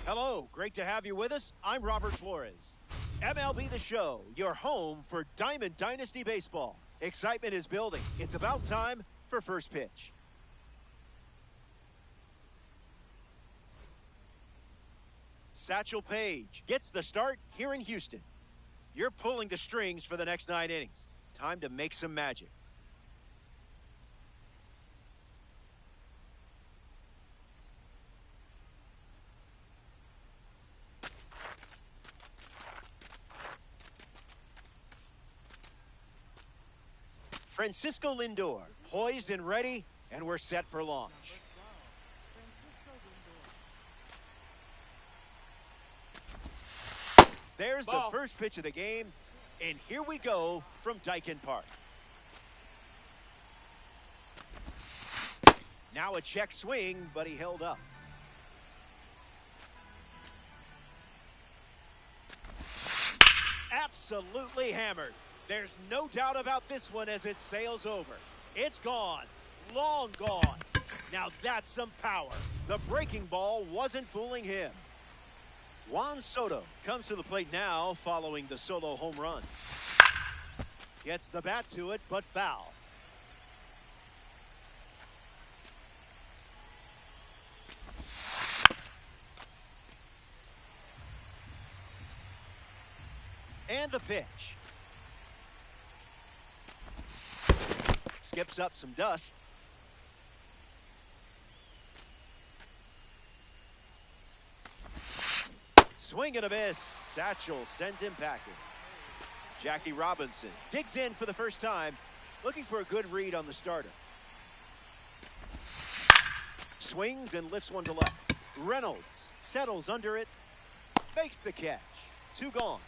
Hello, great to have you with us. I'm Robert Flores. MLB The Show, your home for Diamond Dynasty Baseball. Excitement is building. It's about time for first pitch. Satchel Paige gets the start here in Houston. You're pulling the strings for the next 9 innings. Time to make some magic. Francisco Lindor, poised and ready, and we're set for launch. There's the first pitch of the game, and here we go from Daikin Park. Now a check swing, but he held up. Absolutely hammered. There's no doubt about this one as it sails over. It's gone. Long gone. Now that's some power. The breaking ball wasn't fooling him. Juan Soto comes to the plate now following the solo home run. Gets the bat to it, but foul. And the pitch. Skips up some dust. Swing and a miss. Satchel sends him packing. Jackie Robinson digs in for the first time, looking for a good read on the starter. Swings and lifts one to left. Reynolds settles under it, makes the catch. 2 gone.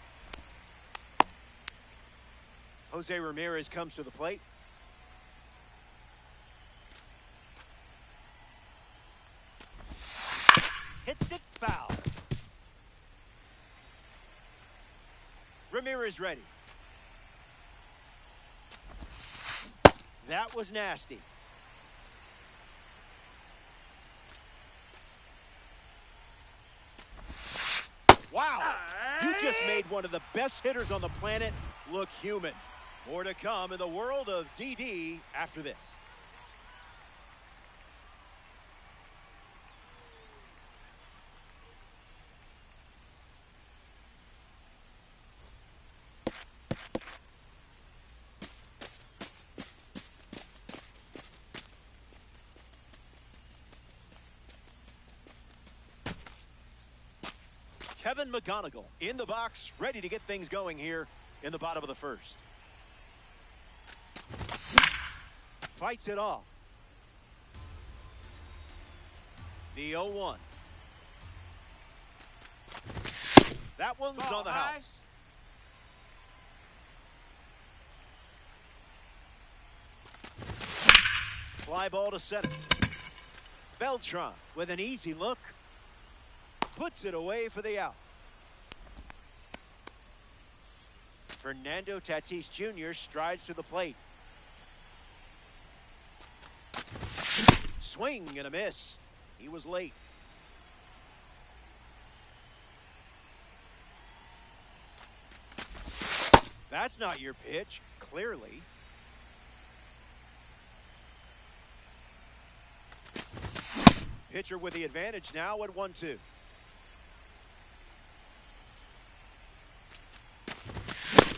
Jose Ramirez comes to the plate. Hits it foul. Ramirez ready. That was nasty. Wow. You just made one of the best hitters on the planet look human. More to come in the world of DD after this. Kevin McGonigal in the box, ready to get things going here in the bottom of the first. Fights it off. The 0-1. That one's on the house. Fly ball to center. Beltran with an easy look. Puts it away for the out. Fernando Tatis Jr. strides to the plate. Swing and a miss. He was late. That's not your pitch, clearly. Pitcher with the advantage now at 1-2.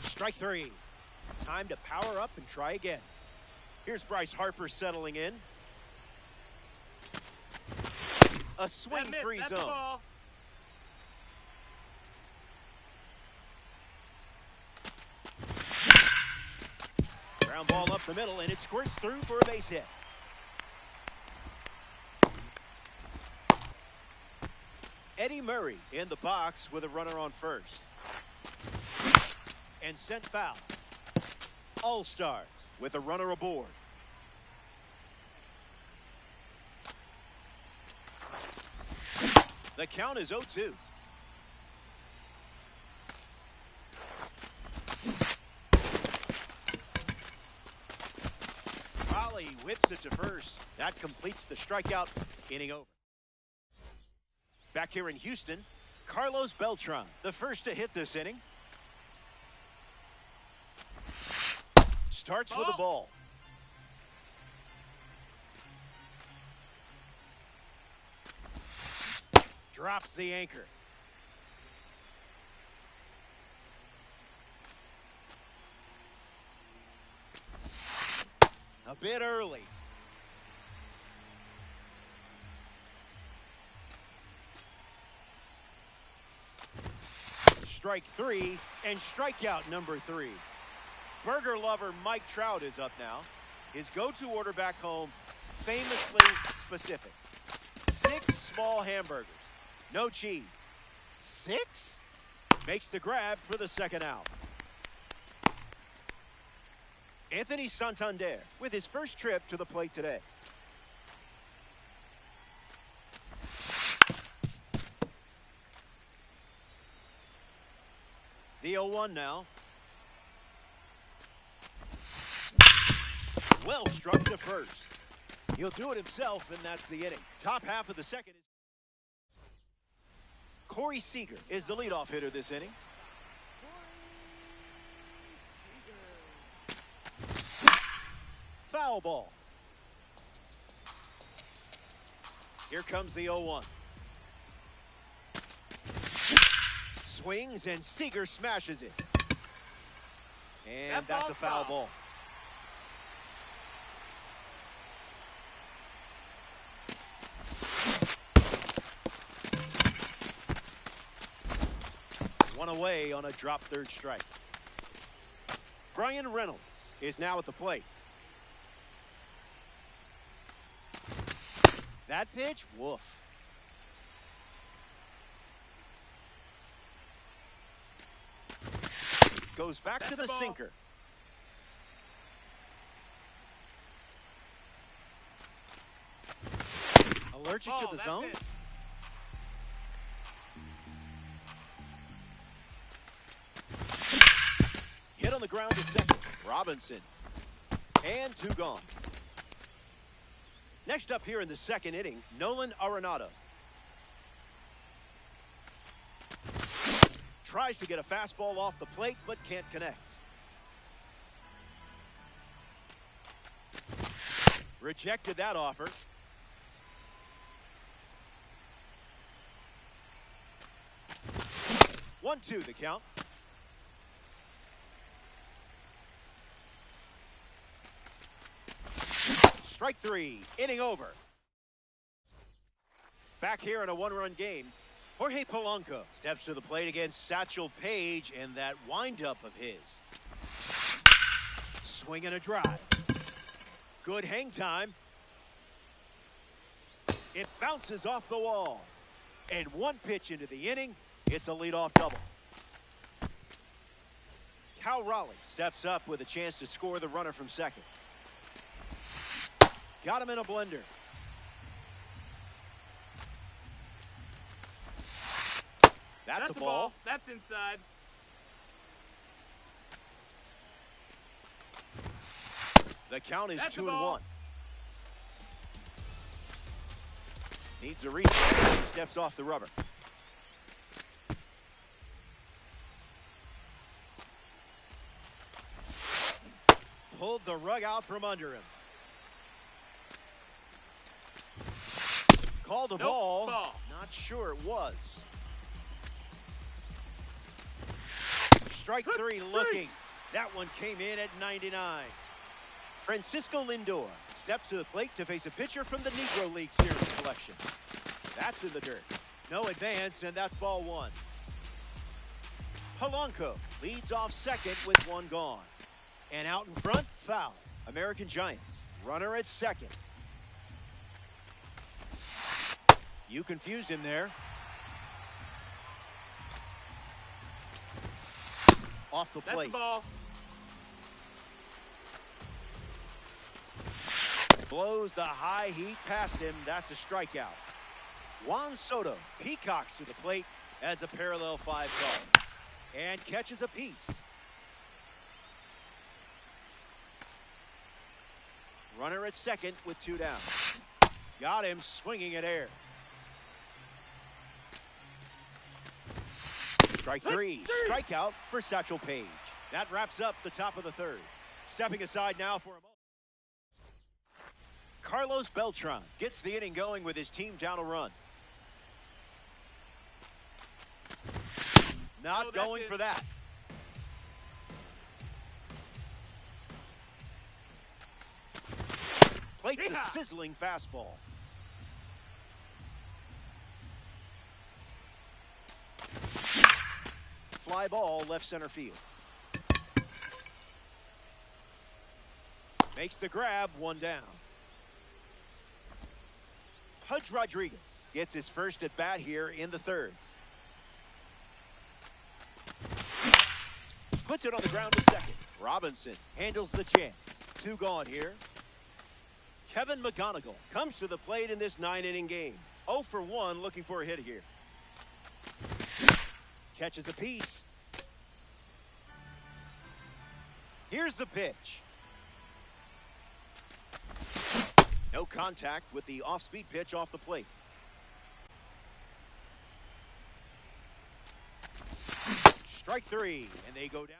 Strike 3. Time to power up and try again. Here's Bryce Harper settling in. A swing-free zone. Ground ball up the middle, and it squirts through for a base hit. Eddie Murray in the box with a runner on first. And sent foul. All-Stars with a runner aboard. The count is 0-2. Raleigh whips it to first. That completes the strikeout. Inning over. Back here in Houston, Carlos Beltran, the first to hit this inning. Starts with the ball. Drops the anchor. A bit early. Strike three and strikeout number 3. Burger lover Mike Trout is up now. His go-to order back home, famously specific. 6 small hamburgers, no cheese. 6? Makes the grab for the second out. Anthony Santander with his first trip to the plate today. The 0-1 now. Well struck to first. He'll do it himself, and that's the inning. Top half of the second. Corey Seager is the leadoff hitter this inning. Foul ball. Here comes the 0-1. Swings and Seager smashes it. And that's a foul ball. One away on a drop third strike. Brian Reynolds is now at the plate. That pitch, woof. Goes back to the sinker. Allergic to the zone? Hit on the ground to second. Robinson. And 2 gone. Next up here in the second inning, Nolan Arenado. Tries to get a fastball off the plate, but can't connect. Rejected that offer. One, 2 the count. Strike 3, inning over. Back here in a 1-run game, Jorge Polanco steps to the plate against Satchel Paige and that windup of his. Swing and a drive. Good hang time. It bounces off the wall. And 1 pitch into the inning, it's a leadoff double. Cal Raleigh steps up with a chance to score the runner from second. Got him in a blender. That's a ball. That's inside. The count is 2-1. Needs a reach. He steps off the rubber. Pulled the rug out from under him. Called a ball. Not sure it was. Strike 3 looking. That one came in at 99. Francisco Lindor steps to the plate to face a pitcher from the Negro League Series collection. That's in the dirt. No advance, and that's ball 1. Polanco leads off second with 1 gone. And out in front, foul. American Giants. Runner at second. You confused him there. Off the plate. That's the ball. Blows the high heat past him. That's a strikeout. Juan Soto peacocks to the plate as a parallel 5 call. And catches a piece. Runner at second with 2 down. Got him swinging at air. Strike three. Strikeout for Satchel Paige. That wraps up the top of the third. Stepping aside now for a moment. Carlos Beltran gets the inning going with his team down a run. Not going for that. Plates a sizzling fastball. Fly ball left center field. Makes the grab, one down. Pudge Rodriguez gets his first at bat here in the third. Puts it on the ground to second. Robinson handles the chance. 2 gone here. Kevin McGonigal comes to the plate in this 9-inning game. 0 for 1 looking for a hit here. Catches a piece. Here's the pitch. No contact with the off-speed pitch off the plate. Strike 3, and they go down.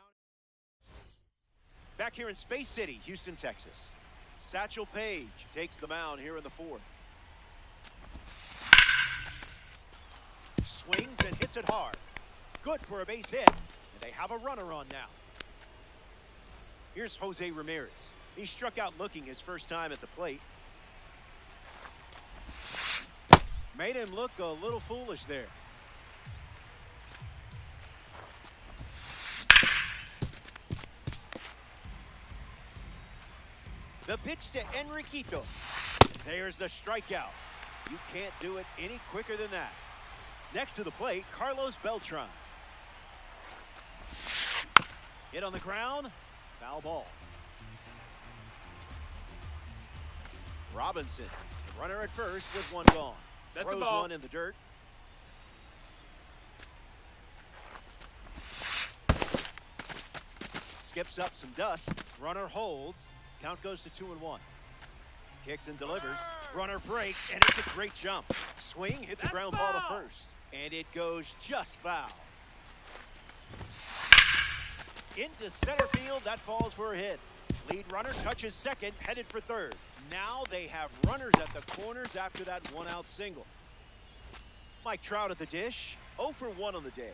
Back here in Space City, Houston, Texas. Satchel Paige takes the mound here in the fourth. Swings and hits it hard. Good for a base hit, and they have a runner on now. Here's Jose Ramirez. He struck out looking his first time at the plate. Made him look a little foolish there. The pitch to Enriquito. There's the strikeout. You can't do it any quicker than that. Next to the plate, Carlos Beltran. Hit on the ground. Foul ball. Robinson, the runner at first with 1 gone. That's Throws the ball. 1 in the dirt. Skips up some dust. Runner holds. Count goes to 2-1. Kicks and delivers. Runner breaks, and it's a great jump. Swing hits a ground ball to first. And it goes just foul. Into center field, that falls for a hit. Lead runner touches second, headed for third. Now they have runners at the corners after that 1-out single. Mike Trout at the dish, 0 for 1 on the day.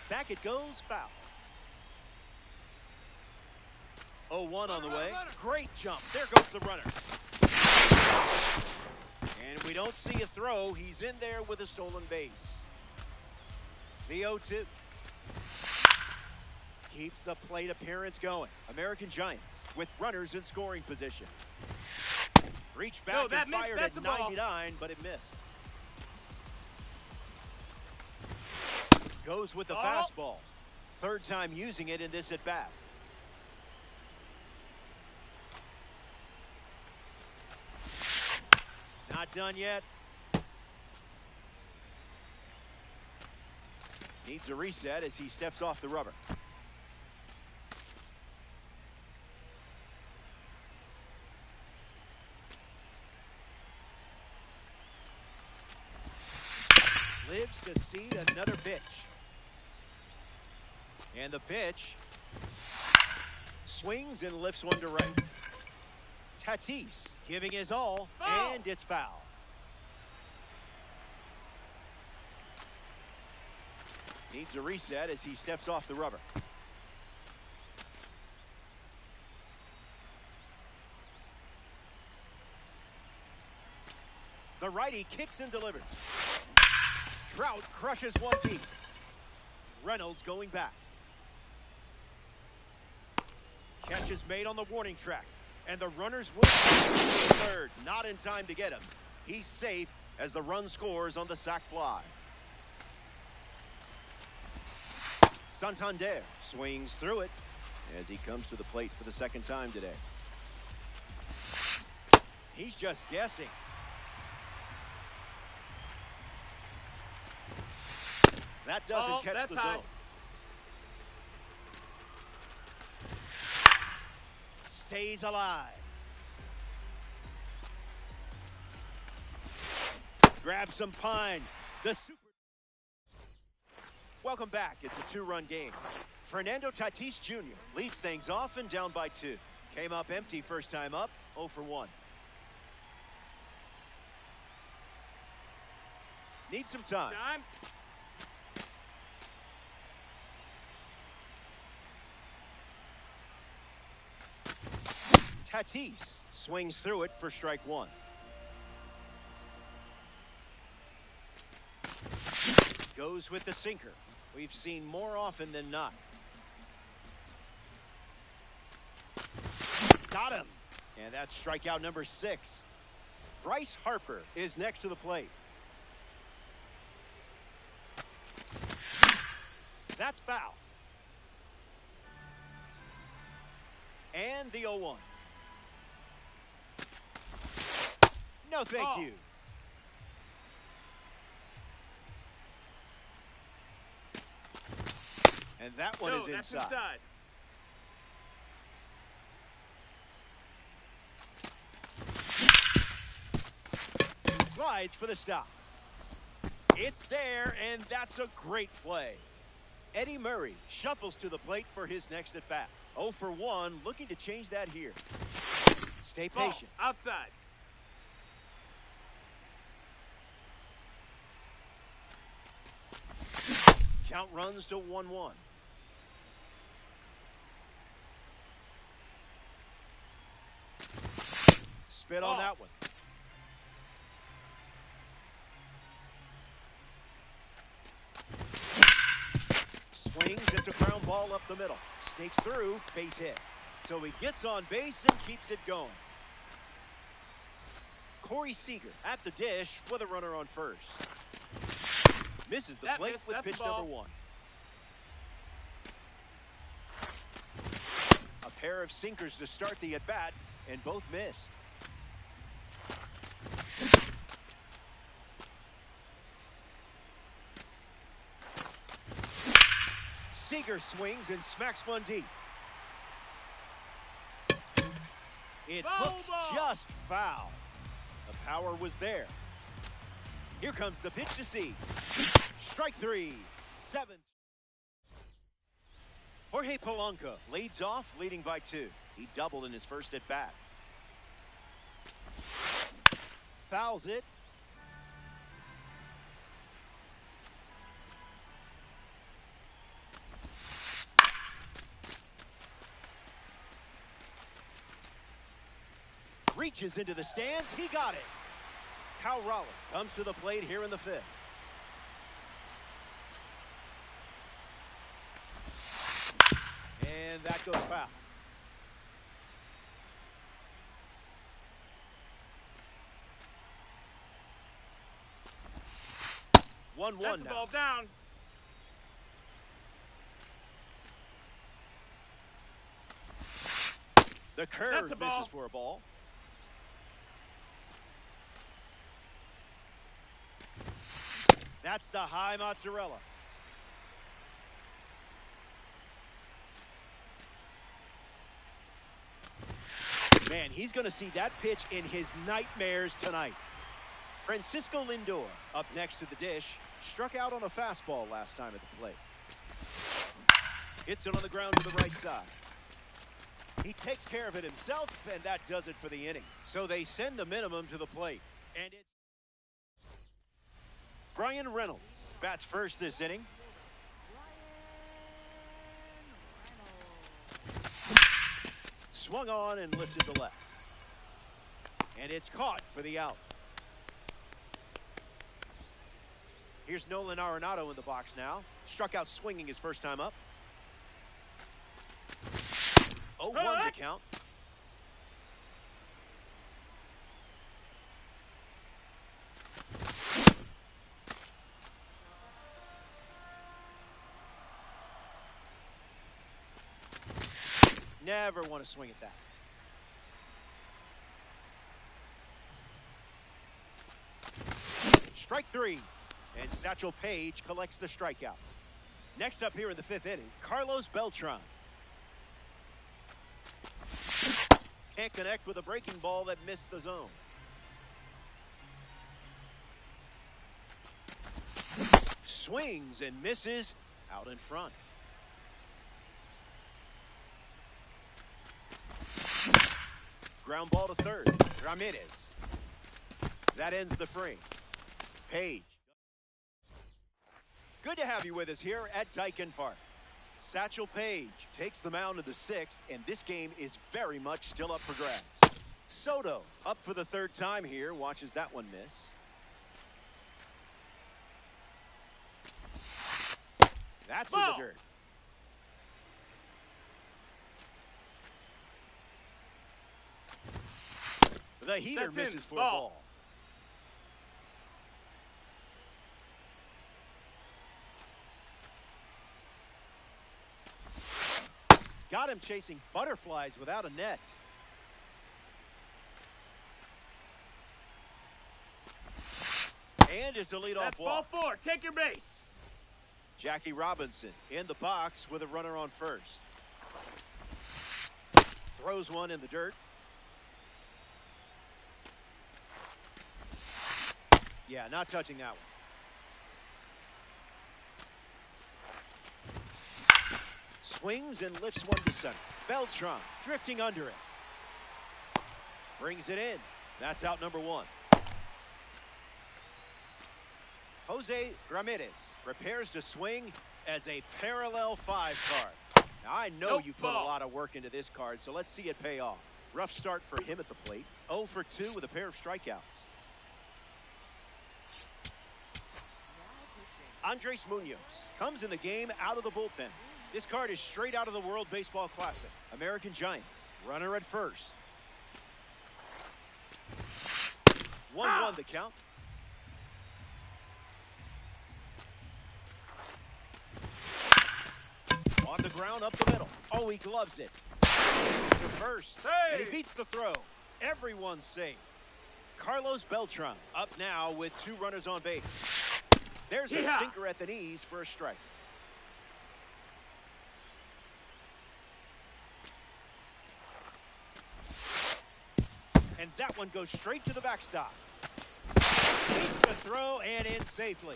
Back it goes, foul. 0-1 on the way. Great jump. There goes the runner. And we don't see a throw. He's in there with a stolen base. The 0-2. Keeps the plate appearance going. American Giants with runners in scoring position. Reached back and fired at 99, but it missed. Goes with the fastball. Third time using it in this at bat. Not done yet. Needs a reset as he steps off the rubber. Lives to see another pitch. And the pitch swings and lifts one to right. Tatis giving his all, and it's foul. Needs a reset as he steps off the rubber. The righty kicks and delivers. Trout crushes one deep. Reynolds going back. Catch is made on the warning track. And the runners will third. Not in time to get him. He's safe as the run scores on the sac fly. Santander swings through it as he comes to the plate for the second time today. He's just guessing. That doesn't catch the zone. Stays alive. Grab some pine. Welcome back. It's a two-run game. Fernando Tatis Jr. leads things off and down by 2. Came up empty first time up, 0 for 1. Need some time. Tatis swings through it for strike 1. Goes with the sinker. We've seen more often than not. Got him. And that's strikeout number 6. Bryce Harper is next to the plate. That's foul. And the 0-1. No, thank you. And that one is inside. He slides for the stop. It's there, and that's a great play. Eddie Murray shuffles to the plate for his next at-bat. 0 for 1, looking to change that here. Stay patient. Outside. Count runs to 1-1. Spit on that one. Swings, it's a ground ball up the middle. Sneaks through, base hit. So he gets on base and keeps it going. Corey Seager at the dish with a runner on first. Misses the plate with pitch number 1. A pair of sinkers to start the at-bat, and both missed. Seager swings and smacks one deep. It hooks just foul. The power was there. Here comes the pitch to see. Strike 3, 7. Jorge Polanco leads off, leading by 2. He doubled in his first at bat. Fouls it. Reaches into the stands. He got it. Cal Raleigh comes to the plate here in the 5th. And that goes foul. One That's now. The ball down. The curve misses for a ball. That's the high mozzarella. Man, he's going to see that pitch in his nightmares tonight. Francisco Lindor up next to the dish. Struck out on a fastball last time at the plate. Hits it on the ground to the right side. He takes care of it himself, and that does it for the inning. So they send the minimum to the plate. And it's Bryan Reynolds bats first this inning. Swung on and lifted the left. And it's caught for the out. Here's Nolan Arenado in the box now. Struck out swinging his first time up. 0-1 to count. Never want to swing at that. Strike 3. And Satchel Paige collects the strikeout. Next up here in the 5th inning, Carlos Beltran. Can't connect with a breaking ball that missed the zone. Swings and misses out in front. Ground ball to third. Ramirez. That ends the frame. Page. Good to have you with us here at Daikin Park. Satchel Paige takes the mound in the sixth, and this game is very much still up for grabs. Soto up for the third time here, watches that one miss. That's in the dirt. The heater misses for a ball. Got him chasing butterflies without a net. And it's a leadoff walk. Ball 4. Take your base. Jackie Robinson in the box with a runner on first. Throws one in the dirt. Yeah, not touching that one. Swings and lifts one to center. Beltran drifting under it. Brings it in. That's out number one. Jose Ramirez prepares to swing as a parallel 5 card. Now, I know you put a lot of work into this card, so let's see it pay off. Rough start for him at the plate. 0 for 2 with a pair of strikeouts. Andres Munoz comes in the game out of the bullpen. This card is straight out of the World Baseball Classic. American Giants, runner at first. 1-1 the count. On the ground, up the middle. Oh, he gloves it. To first, and he beats the throw. Everyone's safe. Carlos Beltran up now with 2 runners on base. There's a sinker at the knees for a strike. And that one goes straight to the backstop. Beats the throw and in safely.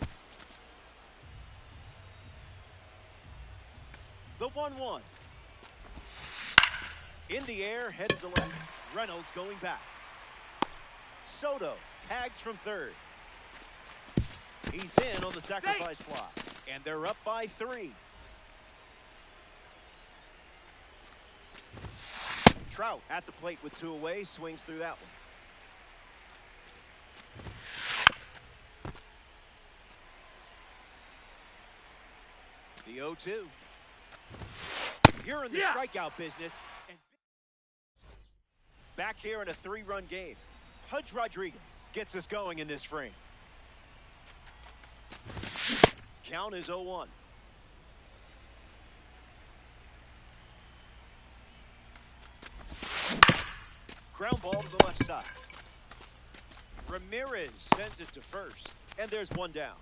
The 1-1. In the air, headed to left. Reynolds going back. Soto tags from third. He's in on the sacrifice fly. And they're up by 3. Trout at the plate with 2 away, swings through that one. The 0-2. You're in the strikeout business. And back here in a 3-run game. Pudge Rodriguez gets us going in this frame. Count is 0-1. Ground ball to the left side. Ramirez sends it to first, and there's one down.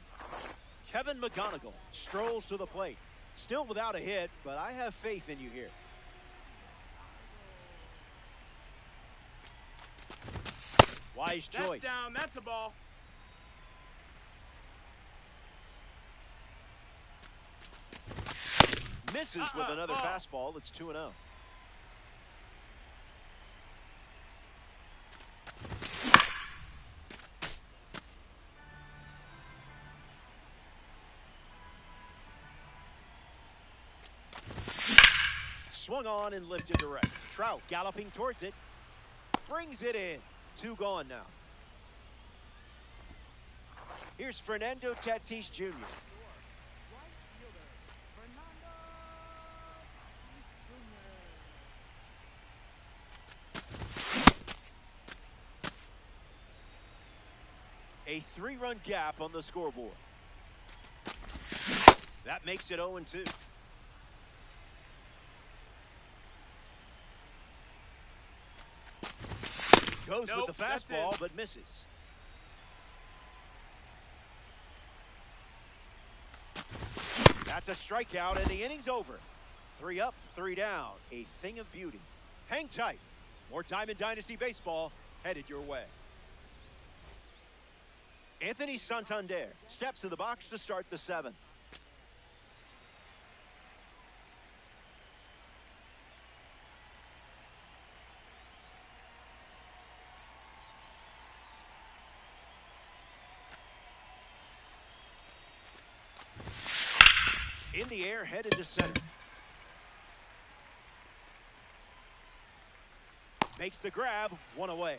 Kevin McGonigal strolls to the plate. Still without a hit, but I have faith in you here. Wise choice. That's down. That's a ball. Misses with another fastball. It's 2-0. Swung on and lifted direct. Trout galloping towards it. Brings it in. 2 gone now. Here's Fernando Tatis Jr. A 3-run gap on the scoreboard. That makes it 0-2. Goes with the fastball, but misses. That's a strikeout, and the inning's over. 3 up, 3 down. A thing of beauty. Hang tight. More Diamond Dynasty Baseball headed your way. Anthony Santander steps in the box to start the seventh. In the air, headed to center. Makes the grab, one away.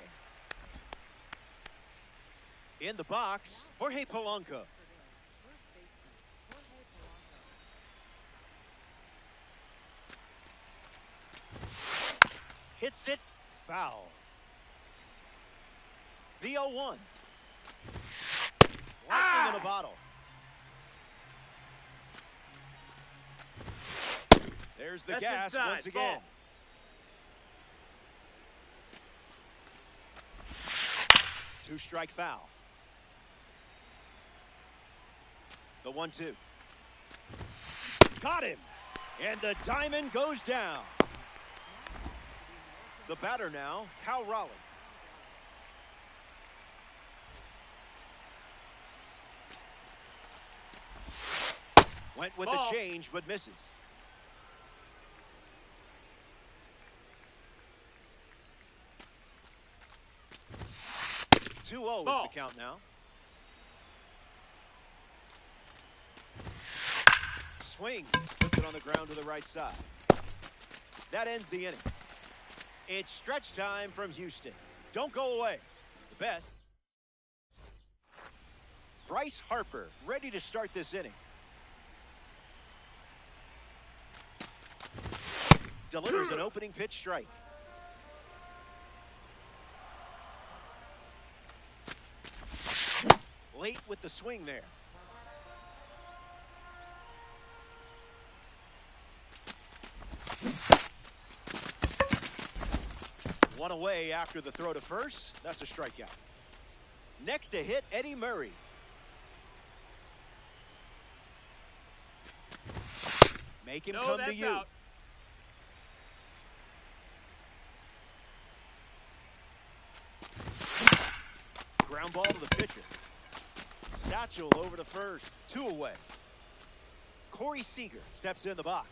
In the box, Jorge Polanco. Hits it, foul. The 0-1. Lightning in a bottle. There's the gas inside. once again. Ball. Two-strike foul. The 1-2. Got him. And the diamond goes down. The batter now, Cal Raleigh. Went with Ball. the change, but misses. Two-0 is the count now. Swing, puts it on the ground to the right side. That ends the inning. It's stretch time from Houston. Don't go away. The best. Bryce Harper ready to start this inning. Delivers an opening pitch strike. Late with the swing there. One away after the throw to first. That's a strikeout. Next to hit, Eddie Murray. Make him come to you. Out. Ground ball to the pitcher. Satchel over to first. Two away. Corey Seager steps in the box.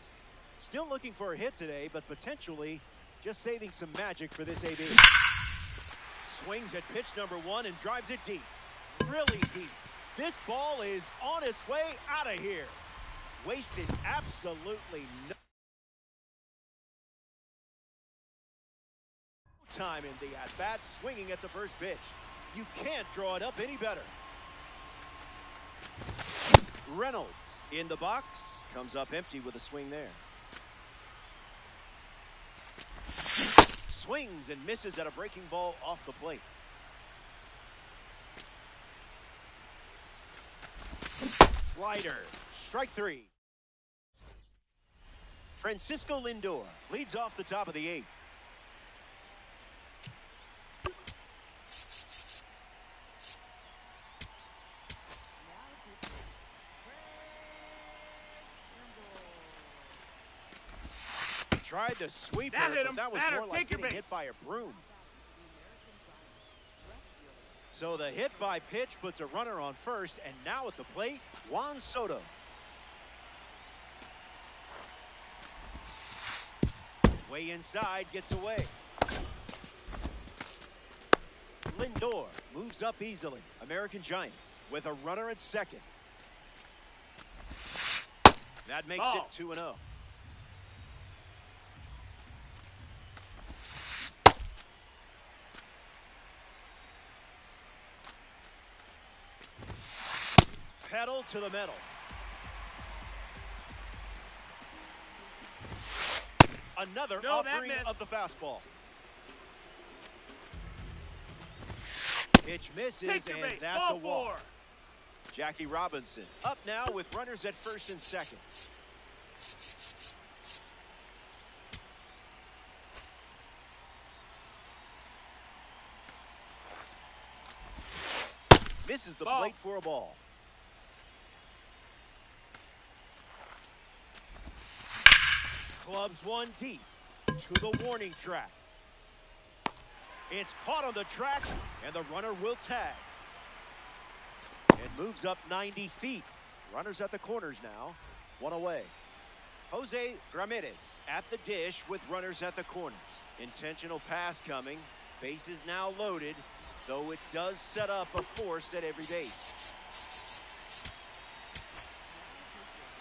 Still looking for a hit today, but potentially just saving some magic for this AB. Swings at pitch number one and drives it deep. Really deep. This ball is on its way out of here. Wasted absolutely no time in the at-bat, swinging at the first pitch. You can't draw it up any better. Reynolds in the box. Comes up empty with a swing there. Swings and misses at a breaking ball off the plate. Slider. Strike three. Francisco Lindor leads off the top of the eighth. Tried the sweeper, but that was more like getting hit by a broom. So the hit by pitch puts a runner on first, and now at the plate, Juan Soto. Way inside, gets away. Lindor moves up easily. American Giants with a runner at second. That makes it 2-0. Pedal to the metal. Another offering of the fastball. Pitch misses, and that's a walk. Jackie Robinson up now with runners at first and second. Misses the plate for a ball. Clubs one deep to the warning track. It's caught on the track, and the runner will tag. and moves up 90 feet. Runners at the corners now. One away. Jose Ramirez at the dish with runners at the corners. Intentional pass coming. Bases now loaded, though it does set up a force at every base.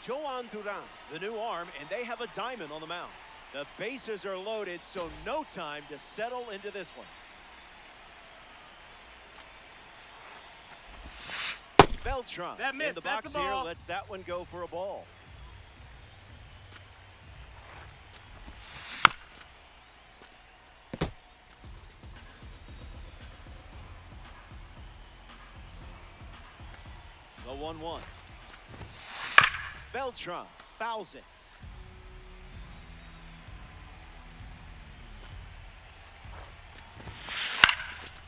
Joan Duran, the new arm, and they have a diamond on the mound. The bases are loaded, so no time to settle into this one. Beltran in the box here lets that one go for a ball. The 1-1. Beltran fouls it.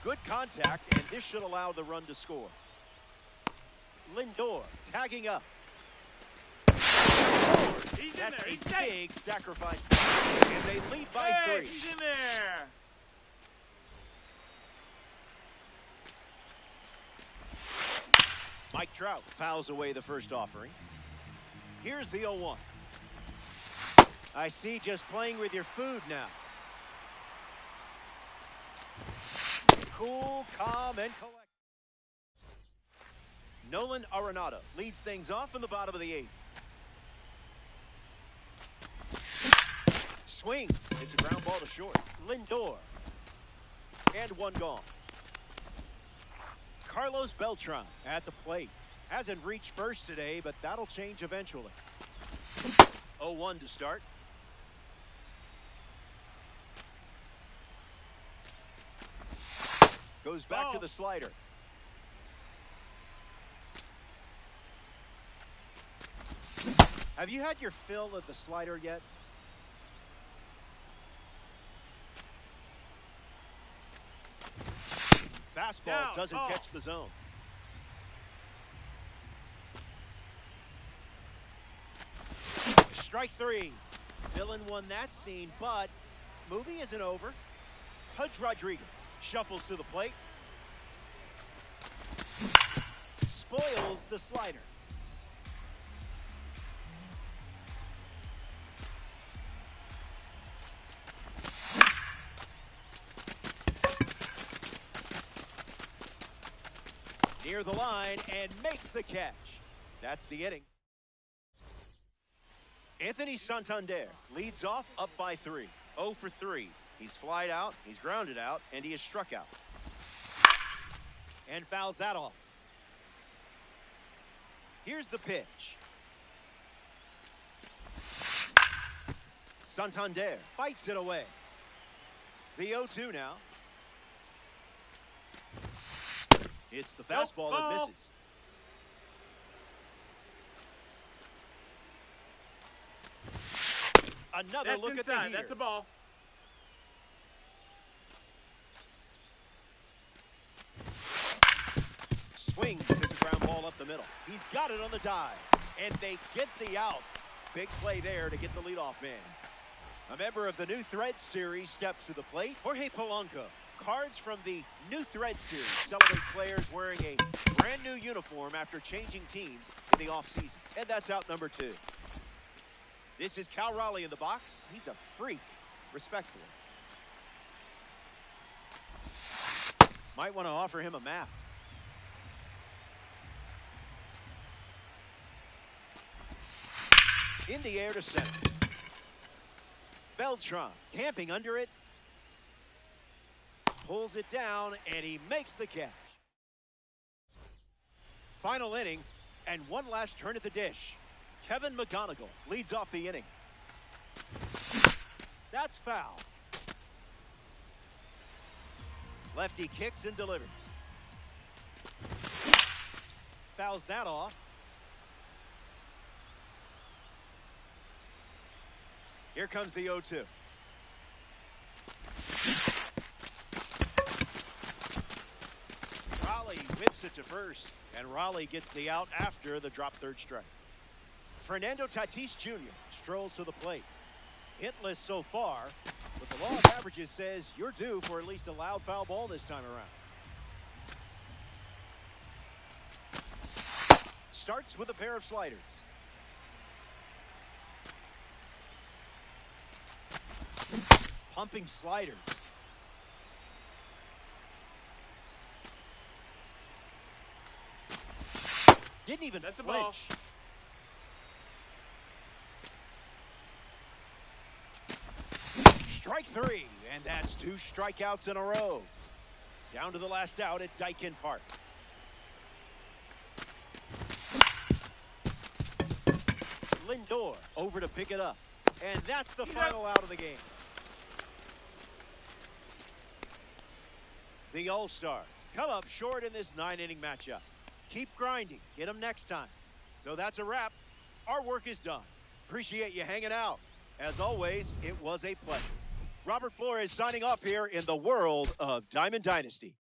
Good contact, and this should allow the run to score. Lindor tagging up. That's a big sacrifice. And they lead by 3. He's in there. Mike Trout fouls away the first offering. Here's the 0-1. I see, just playing with your food now. Cool, calm, and collected. Nolan Arenado leads things off in the bottom of the 8th. Swings. It's a ground ball to short. Lindor. And one gone. Carlos Beltran at the plate. Hasn't reached first today, but that'll change eventually. 0-1 to start. Goes back to the slider. Have you had your fill of the slider yet? Fastball doesn't catch the zone. Strike 3. Villain won that scene, but movie isn't over. Pudge Rodriguez shuffles to the plate. Spoils the slider. Near the line and makes the catch. That's the inning. Anthony Santander leads off up by 3. 0 for 3. He's flied out, he's grounded out, and he is struck out. And fouls that off. Here's the pitch. Santander fights it away. The 0-2 now. It's the fastball that misses. Another look at the heater. That's a ball. Swings, hits a ground ball up the middle. He's got it on the dive, and they get the out. Big play there to get the leadoff man. A member of the New Threads series steps to the plate. Jorge Polanco. Cards from the New Threads series celebrate players wearing a brand new uniform after changing teams in the offseason. And that's out number 2. This is Cal Raleigh in the box. He's a freak, respectfully. Might want to offer him a map. In the air to center. Beltran camping under it. Pulls it down, and he makes the catch. Final inning, and one last turn at the dish. Kevin McGonigal leads off the inning. That's foul. Lefty kicks and delivers. Fouls that off. Here comes the 0-2. Raleigh whips it to first, and Raleigh gets the out after the drop third strike. Fernando Tatis Jr. strolls to the plate. Hitless so far, but the law of averages says you're due for at least a loud foul ball this time around. Starts with a pair of sliders. Pumping sliders. Didn't even That's a ball. flinch. Strike three, and that's 2 strikeouts in a row. Down to the last out at Daikin Park. Lindor over to pick it up. And that's the final out of the game. The All-Stars come up short in this 9-inning matchup. Keep grinding. Get them next time. So that's a wrap. Our work is done. Appreciate you hanging out. As always, it was a pleasure. Robert Flores signing off here in the world of Diamond Dynasty.